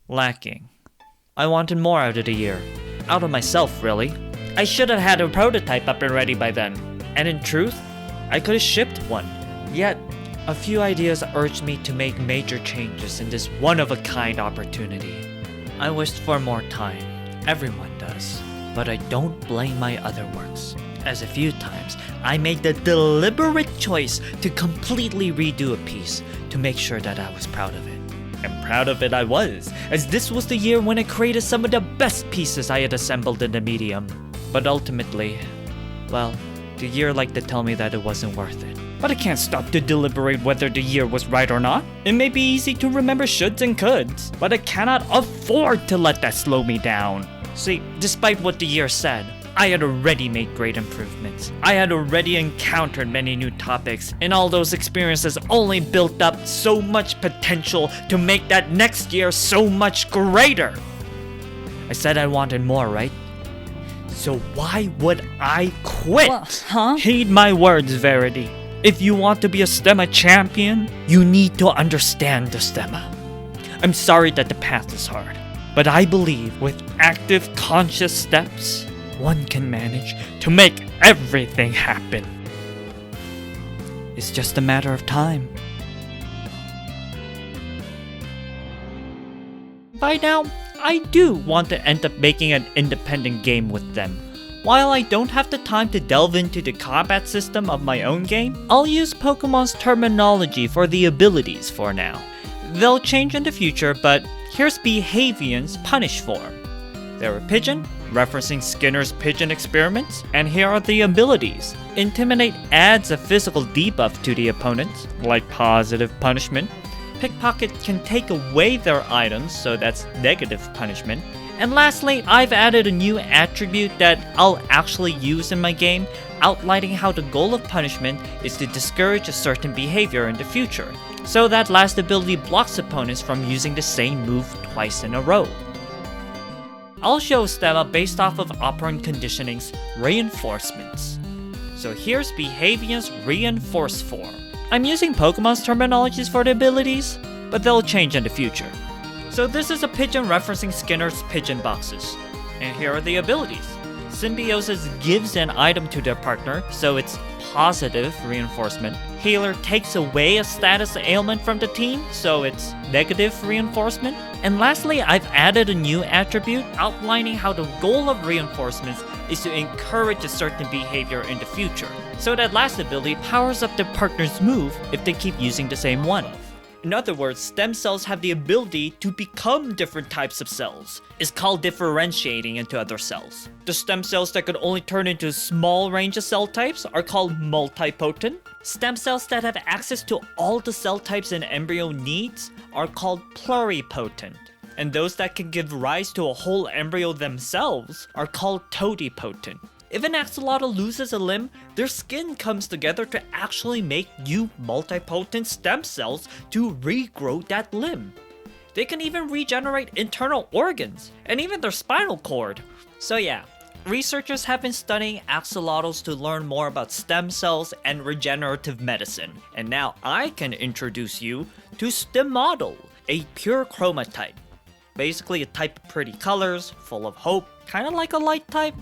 lacking. I wanted more out of the year. Out of myself, really. I should have had a prototype up and ready by then. And in truth, I could have shipped one. Yet, a few ideas urged me to make major changes in this one-of-a-kind opportunity. I wished for more time. Everyone does. But I don't blame my other works, as a few times I made the deliberate choice to completely redo a piece to make sure that I was proud of it. And proud of it I was, as this was the year when I created some of the best pieces I had assembled in the medium. But ultimately, well, the year liked to tell me that it wasn't worth it. But I can't stop to deliberate whether the year was right or not. It may be easy to remember shoulds and coulds, but I cannot afford to let that slow me down. See, despite what the year said, I had already made great improvements. I had already encountered many new topics, and all those experiences only built up so much potential to make that next year so much greater. I said I wanted more, right? So why would I quit? Heed my words, Verity. If you want to be a Stema champion, you need to understand the Stema. I'm sorry that the path is hard, but I believe with active, conscious steps, one can manage to make everything happen. It's just a matter of time. By now, I do want to end up making an independent game with them. While I don't have the time to delve into the combat system of my own game, I'll use Pokemon's terminology for the abilities for now. They'll change in the future, but here's Behavian's punish form. They're a pigeon, referencing Skinner's pigeon experiments, and here are the abilities. Intimidate adds a physical debuff to the opponents, like positive punishment. Pickpocket can take away their items, so that's negative punishment. And lastly, I've added a new attribute that I'll actually use in my game, outlining how the goal of punishment is to discourage a certain behavior in the future. So that last ability blocks opponents from using the same move twice in a row. I'll show Stema based off of operant conditioning's reinforcements. So here's Behavian's reinforce form. I'm using Pokemon's terminologies for the abilities, but they'll change in the future. So this is a pigeon referencing Skinner's pigeon boxes. And here are the abilities. Symbiosis gives an item to their partner, so it's positive reinforcement. Healer takes away a status ailment from the team, so it's negative reinforcement. And lastly, I've added a new attribute outlining how the goal of reinforcements is to encourage a certain behavior in the future. So that last ability powers up their partner's move if they keep using the same one. In other words, stem cells have the ability to become different types of cells. It's called differentiating into other cells. The stem cells that can only turn into a small range of cell types are called multipotent. Stem cells that have access to all the cell types an embryo needs are called pluripotent. And those that can give rise to a whole embryo themselves are called totipotent. If an axolotl loses a limb, their skin comes together to actually make new multipotent stem cells to regrow that limb. They can even regenerate internal organs, and even their spinal cord. So yeah, researchers have been studying axolotls to learn more about stem cells and regenerative medicine. And now I can introduce you to Chromato, a pure chroma type. Basically a type of pretty colors, full of hope, kinda like a light type.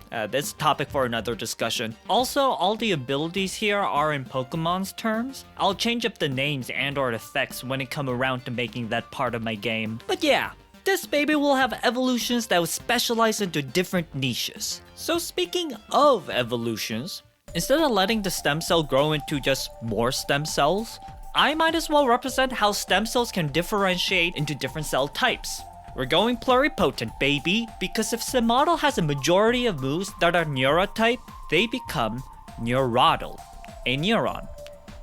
That's a topic for another discussion. Also, all the abilities here are in Pokemon's terms. I'll change up the names and or effects when it come around to making that part of my game. But yeah, this baby will have evolutions that will specialize into different niches. So speaking of evolutions, instead of letting the stem cell grow into just more stem cells, I might as well represent how stem cells can differentiate into different cell types. We're going pluripotent, baby, because if Chromato has a majority of moves that are Neurod type, they become Neurodal, a neuron.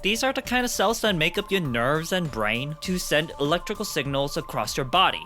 These are the kind of cells that make up your nerves and brain to send electrical signals across your body.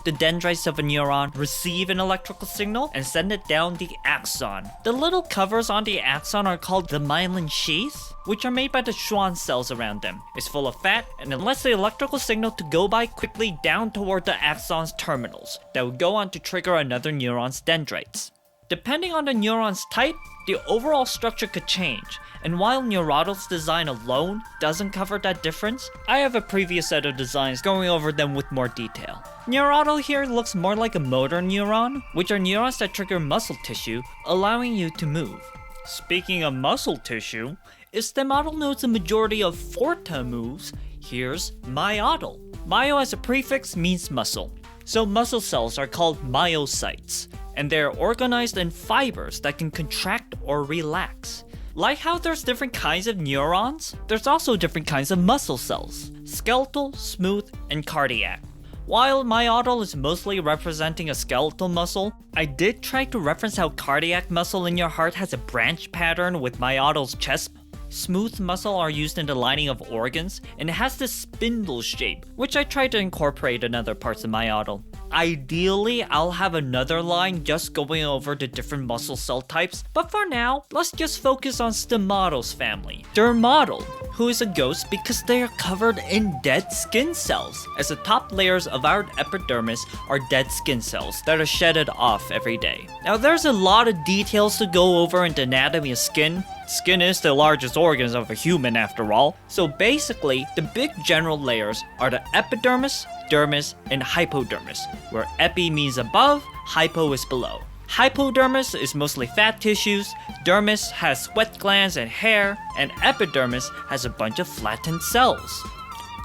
The dendrites of a neuron receive an electrical signal and send it down the axon. The little covers on the axon are called the myelin sheaths, which are made by the Schwann cells around them. It's full of fat and it lets the electrical signal to go by quickly down toward the axon's terminals that will go on to trigger another neuron's dendrites. Depending on the neuron's type, the overall structure could change, and while Neurod's design alone doesn't cover that difference, I have a previous set of designs going over them with more detail. Neurod here looks more like a motor neuron, which are neurons that trigger muscle tissue, allowing you to move. Speaking of muscle tissue, if Stema knows the majority of Forta moves, here's Myot. Myo as a prefix means muscle, so muscle cells are called myocytes, and they're organized in fibers that can contract or relax. Like how there's different kinds of neurons, there's also different kinds of muscle cells: skeletal, smooth, and cardiac. While Myot is mostly representing a skeletal muscle, I did try to reference how cardiac muscle in your heart has a branch pattern with Myot's chest. Smooth muscle are used in the lining of organs, and it has this spindle shape, which I tried to incorporate in other parts of Myot. Ideally, I'll have another line just going over the different muscle cell types, but for now, let's just focus on Stema's family. Dermatol, who is a ghost because they are covered in dead skin cells, as the top layers of our epidermis are dead skin cells that are shedded off every day. Now there's a lot of details to go over in the anatomy of skin. Skin is the largest organs of a human after all, so basically the big general layers are the epidermis, dermis, and hypodermis, where epi means above, hypo is below. Hypodermis is mostly fat tissues, dermis has sweat glands and hair, and epidermis has a bunch of flattened cells.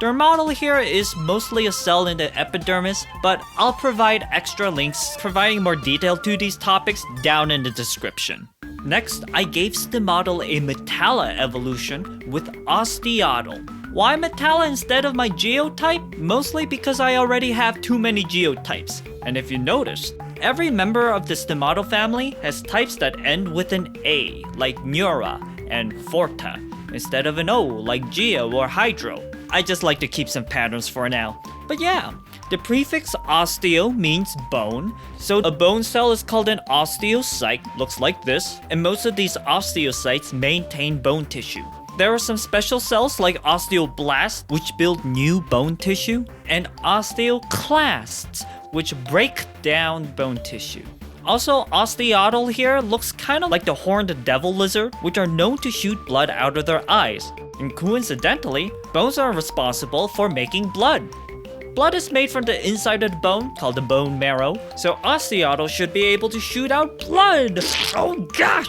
Dermatol here is mostly a cell in the epidermis, but I'll provide extra links providing more detail to these topics down in the description. Next, I gave Stema a Metalla evolution with Osteot. Why Metalla instead of my geotype? Mostly because I already have too many geotypes. And if you noticed, every member of the Stema family has types that end with an A, like Neura and Forta, instead of an O, like Geo or Hydro. I just like to keep some patterns for now. But yeah, the prefix osteo means bone, so a bone cell is called an osteocyte, looks like this, and most of these osteocytes maintain bone tissue. There are some special cells like osteoblasts, which build new bone tissue, and osteoclasts, which break down bone tissue. Also, Osteot here looks kinda like the horned devil lizard, which are known to shoot blood out of their eyes. And coincidentally, bones are responsible for making blood. Blood is made from the inside of the bone, called the bone marrow, so Osteot should be able to shoot out blood! Oh gosh!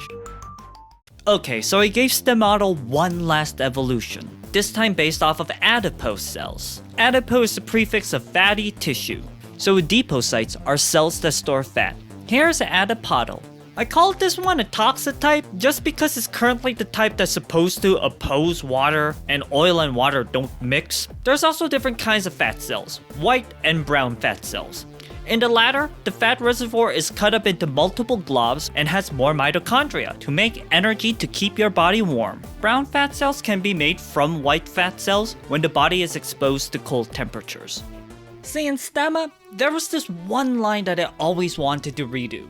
Okay, so I gave Stema one last evolution, this time based off of adipose cells. Adipose is the prefix of fatty tissue, so adipocytes are cells that store fat. Here's Adipotle. I called this one a toxic type just because it's currently the type that's supposed to oppose water, and oil and water don't mix. There's also different kinds of fat cells, white and brown fat cells. In the latter, the fat reservoir is cut up into multiple globs and has more mitochondria to make energy to keep your body warm. Brown fat cells can be made from white fat cells when the body is exposed to cold temperatures. See, in Stema, there was this one line that I always wanted to redo.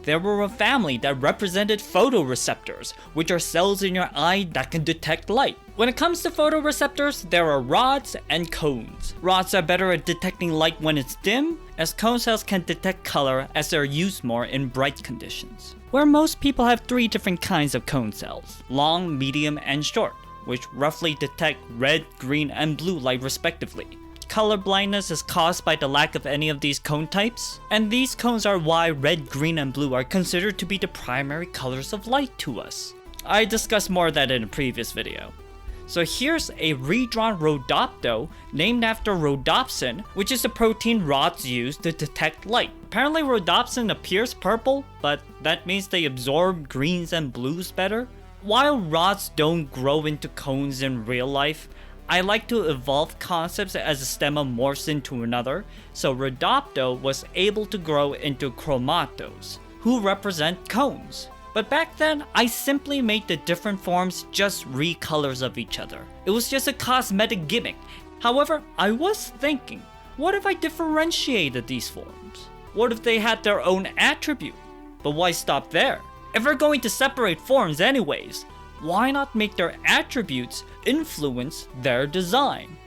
There were a family that represented photoreceptors, which are cells in your eye that can detect light. When it comes to photoreceptors, there are rods and cones. Rods are better at detecting light when it's dim, as cone cells can detect color as they're used more in bright conditions. Where most people have three different kinds of cone cells: long, medium, and short, which roughly detect red, green, and blue light respectively. Color blindness is caused by the lack of any of these cone types, and these cones are why red, green, and blue are considered to be the primary colors of light to us. I discussed more of that in a previous video. So here's a redrawn Rhodopto named after rhodopsin, which is the protein rods use to detect light. Apparently rhodopsin appears purple, but that means they absorb greens and blues better. While rods don't grow into cones in real life, I like to evolve concepts as a Stema morphs into another, so Rhodopto was able to grow into Chromatos, who represent cones. But back then, I simply made the different forms just recolors of each other. It was just a cosmetic gimmick. However, I was thinking, what if I differentiated these forms? What if they had their own attribute? But why stop there? If we're going to separate forms anyways, why not make their attributes influence their design?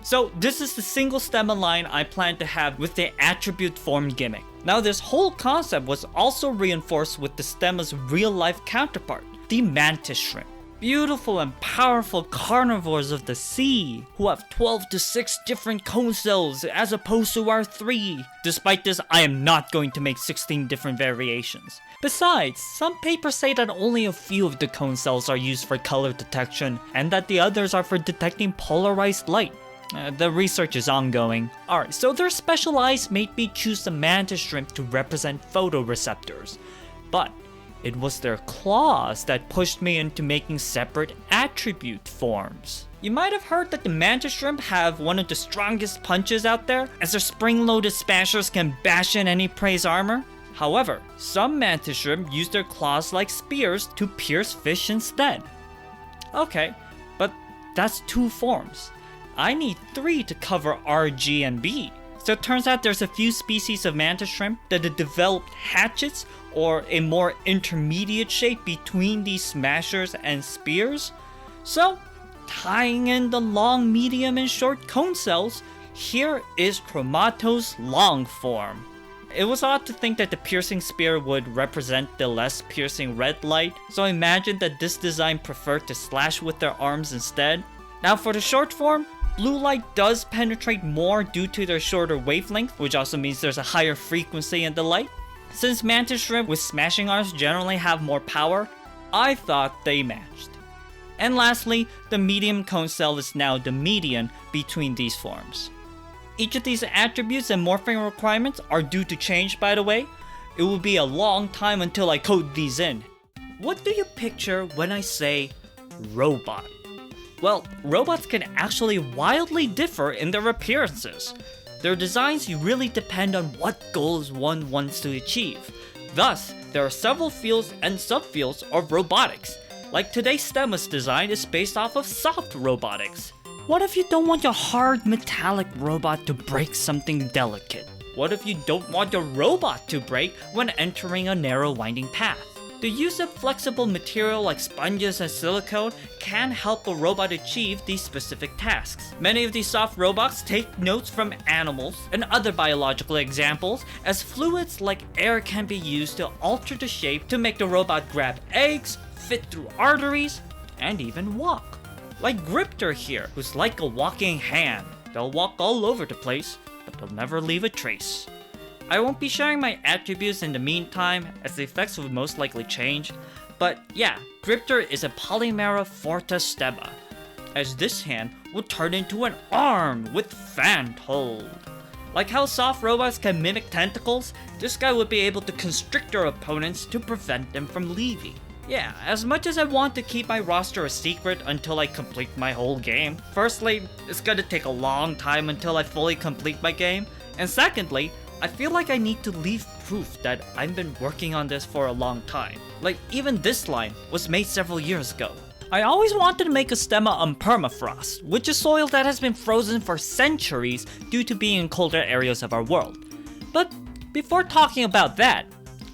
So this is the single stemma line I plan to have with the attribute form gimmick. Now this whole concept was also reinforced with the stemma's real life counterpart, the mantis shrimp. Beautiful and powerful carnivores of the sea who have 12 to 6 different cone cells as opposed to our 3. Despite this, I am not going to make 16 different variations. Besides, some papers say that only a few of the cone cells are used for color detection and that the others are for detecting polarized light. The research is ongoing. Alright, so their special eyes made me choose the mantis shrimp to represent photoreceptors. But it was their claws that pushed me into making separate attribute forms. You might have heard that the mantis shrimp have one of the strongest punches out there, as their spring-loaded smashers can bash in any prey's armor. However, some mantis shrimp use their claws like spears to pierce fish instead. Okay, but that's 2 forms. I need 3 to cover R, G, and B. So it turns out there's a few species of mantis shrimp that have developed hatchets or a more intermediate shape between these smashers and spears. So, tying in the long, medium, and short cone cells, here is Chromato's long form. It was odd to think that the piercing spear would represent the less piercing red light, so I imagined that this design preferred to slash with their arms instead. Now for the short form, blue light does penetrate more due to their shorter wavelength, which also means there's a higher frequency in the light. Since mantis shrimp with smashing arms generally have more power, I thought they matched. And lastly, the medium cone cell is now the median between these forms. Each of these attributes and morphing requirements are due to change, by the way. It will be a long time until I code these in. What do you picture when I say robot? Well, robots can actually wildly differ in their appearances. Their designs really depend on what goals one wants to achieve. Thus, there are several fields and subfields of robotics. Like today's Stema's design is based off of soft robotics. What if you don't want your hard metallic robot to break something delicate? What if you don't want your robot to break when entering a narrow winding path? The use of flexible material like sponges and silicone can help a robot achieve these specific tasks. Many of these soft robots take notes from animals and other biological examples, as fluids like air can be used to alter the shape to make the robot grab eggs, fit through arteries, and even walk. Like Gripter here, who's like a walking hand. They'll walk all over the place, but they'll never leave a trace. I won't be sharing my attributes in the meantime, as the effects will most likely change, but yeah, Gripter is a polymera forta stemma, as this hand will turn into an arm with fan hold. Like how soft robots can mimic tentacles, this guy would be able to constrict their opponents to prevent them from leaving. Yeah, as much as I want to keep my roster a secret until I complete my whole game, firstly, it's gonna take a long time until I fully complete my game, and secondly, I feel like I need to leave proof that I've been working on this for a long time. Like, even this line was made several years ago. I always wanted to make a stemma on Permafrost, which is soil that has been frozen for centuries due to being in colder areas of our world. But before talking about that,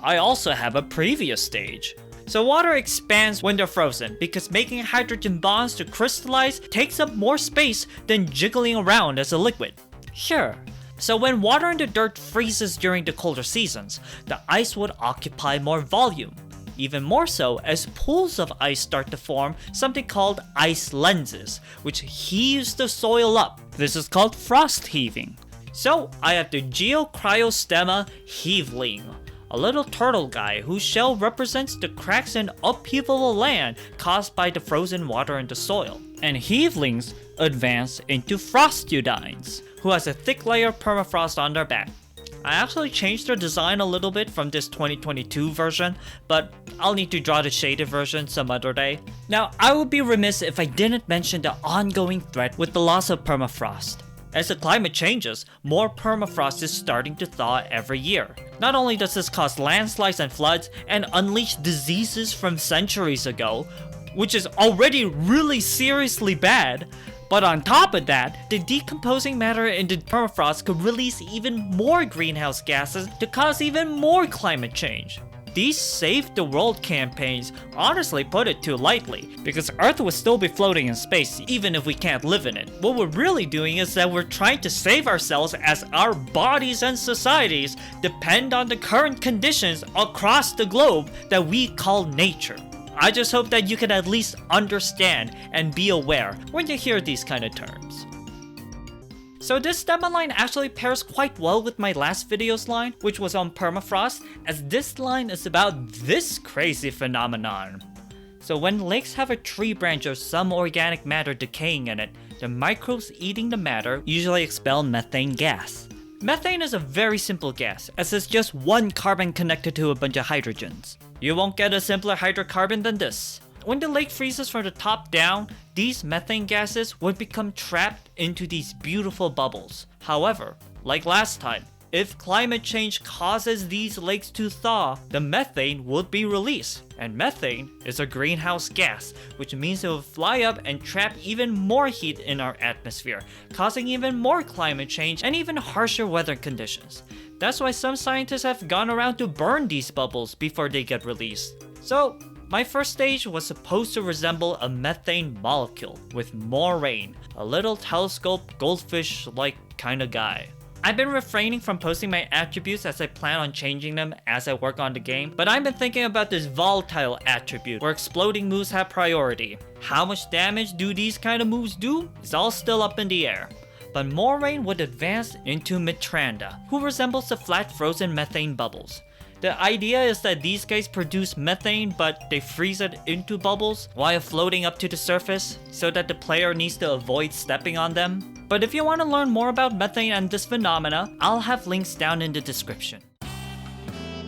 I also have a previous stage. So water expands when they're frozen because making hydrogen bonds to crystallize takes up more space than jiggling around as a liquid. Sure. So when water in the dirt freezes during the colder seasons, the ice would occupy more volume. Even more so as pools of ice start to form something called ice lenses, which heaves the soil up. This is called frost heaving. So I have the Geocryostemma heaveling, a little turtle guy whose shell represents the cracks and upheaval of land caused by the frozen water in the soil. And heavelings advance into Frostudines, who has a thick layer of permafrost on their back. I actually changed their design a little bit from this 2022 version, but I'll need to draw the shaded version some other day. Now, I would be remiss if I didn't mention the ongoing threat with the loss of permafrost. As the climate changes, more permafrost is starting to thaw every year. Not only does this cause landslides and floods and unleash diseases from centuries ago, which is already really seriously bad, but on top of that, the decomposing matter in the permafrost could release even more greenhouse gases to cause even more climate change. These Save the World campaigns honestly put it too lightly, because Earth would still be floating in space even if we can't live in it. What we're really doing is that we're trying to save ourselves as our bodies and societies depend on the current conditions across the globe that we call nature. I just hope that you can at least understand and be aware when you hear these kind of terms. So this Stema line actually pairs quite well with my last video's line, which was on Permafrost, as this line is about this crazy phenomenon. So when lakes have a tree branch or some organic matter decaying in it, the microbes eating the matter usually expel methane gas. Methane is a very simple gas, as it's just one carbon connected to a bunch of hydrogens. You won't get a simpler hydrocarbon than this. When the lake freezes from the top down, these methane gases would become trapped into these beautiful bubbles. However, like last time, if climate change causes these lakes to thaw, the methane would be released. And methane is a greenhouse gas, which means it will fly up and trap even more heat in our atmosphere, causing even more climate change and even harsher weather conditions. That's why some scientists have gone around to burn these bubbles before they get released. So, my first stage was supposed to resemble a methane molecule with more rain, a little telescope goldfish-like kind of guy. I've been refraining from posting my attributes as I plan on changing them as I work on the game, but I've been thinking about this volatile attribute where exploding moves have priority. How much damage do these kind of moves do? It's all still up in the air. But Moraine would advance into Mitranda, who resembles the flat frozen methane bubbles. The idea is that these guys produce methane, but they freeze it into bubbles while floating up to the surface, so that the player needs to avoid stepping on them. But if you want to learn more about methane and this phenomena, I'll have links down in the description.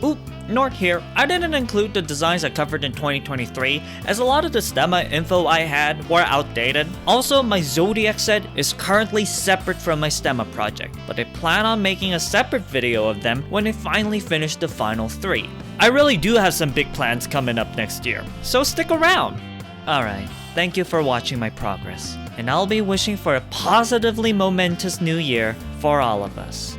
Oop, note here, I didn't include the designs I covered in 2023, as a lot of the Stema info I had were outdated. Also, my Zodiac set is currently separate from my Stema project, but I plan on making a separate video of them when I finally finish the final 3. I really do have some big plans coming up next year, so stick around! Alright, thank you for watching my progress, and I'll be wishing for a positively momentous new year for all of us.